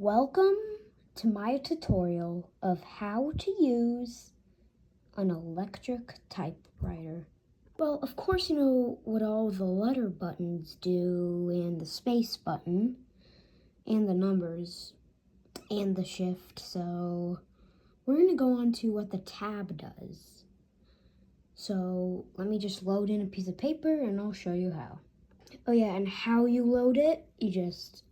Welcome to my tutorial of how to use an electric typewriter. Well, of course you know what all the letter buttons do, and the space button, and the numbers, and the shift, so we're going to go on to what the tab does. So let me just load in a piece of paper and I'll show you how. Oh yeah, and how you load it, you just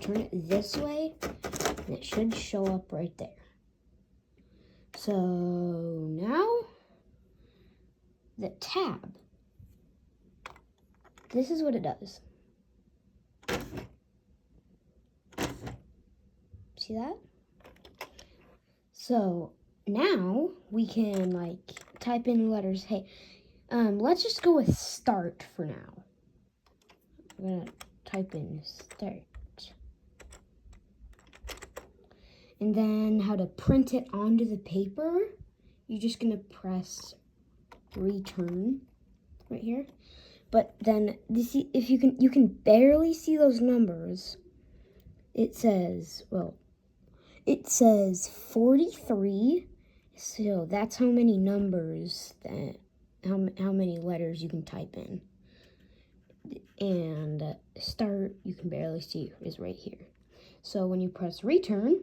turn it this way, and it should show up right there. So now, the tab, this is what it does. See that? So now we can type in letters. Hey, let's just go with start for now. I'm gonna type in start. And then how to print it onto the paper, you're just gonna press return right here. But then if you can barely see those numbers. It says 43. So that's how many numbers how many letters you can type in. And start, you can barely see, is right here. So when you press return,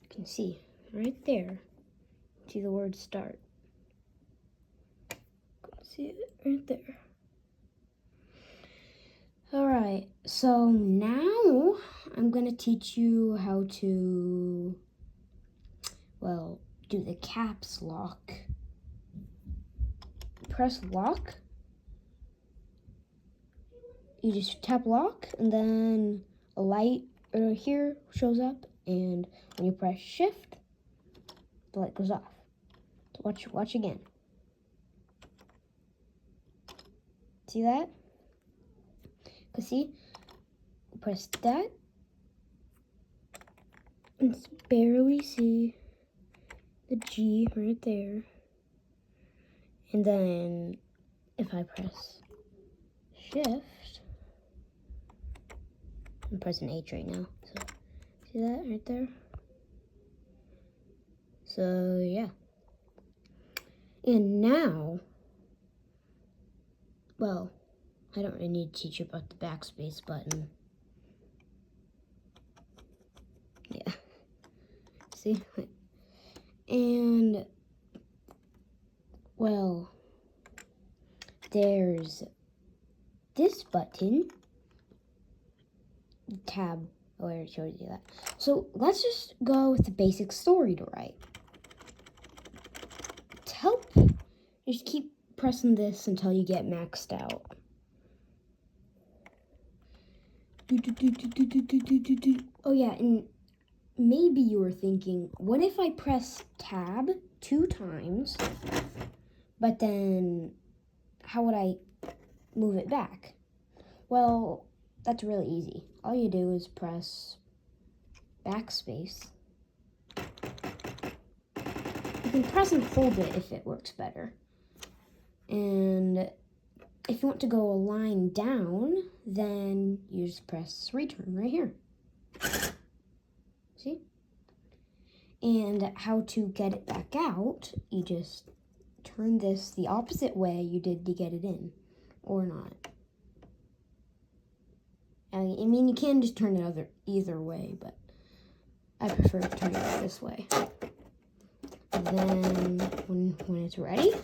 you can see right there. See the word start. See it right there. All right, so now I'm going to teach you how to, do the caps lock. Press lock. You just tap lock, and then a light here shows up, and when you press shift, the light goes off. So watch again. See that? See, press that, and barely see the G right there. And then if I press shift, I'm pressing H right now. So see that right there? So yeah. And now, I don't really need to teach you about the backspace button. Yeah. See? And, there's this button. Tab. Oh, I already showed you that. So let's just go with the basic story to write. To help, just keep pressing this until you get maxed out. Oh yeah, and maybe you were thinking, what if I press tab 2 times, but then how would I move it back? Well, that's really easy. All you do is press backspace. You can press and hold it if it works better. And if you want to go a line down, then you just press return right here. See? And how to get it back out, you just turn this the opposite way you did to get it in, or not. I mean, you can just turn it either way, but I prefer to turn it this way. And then when it's ready,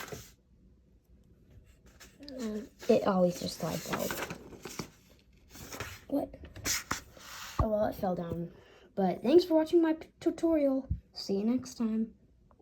it always just slides out. What? Oh, well, it fell down. But thanks for watching my tutorial. See you next time.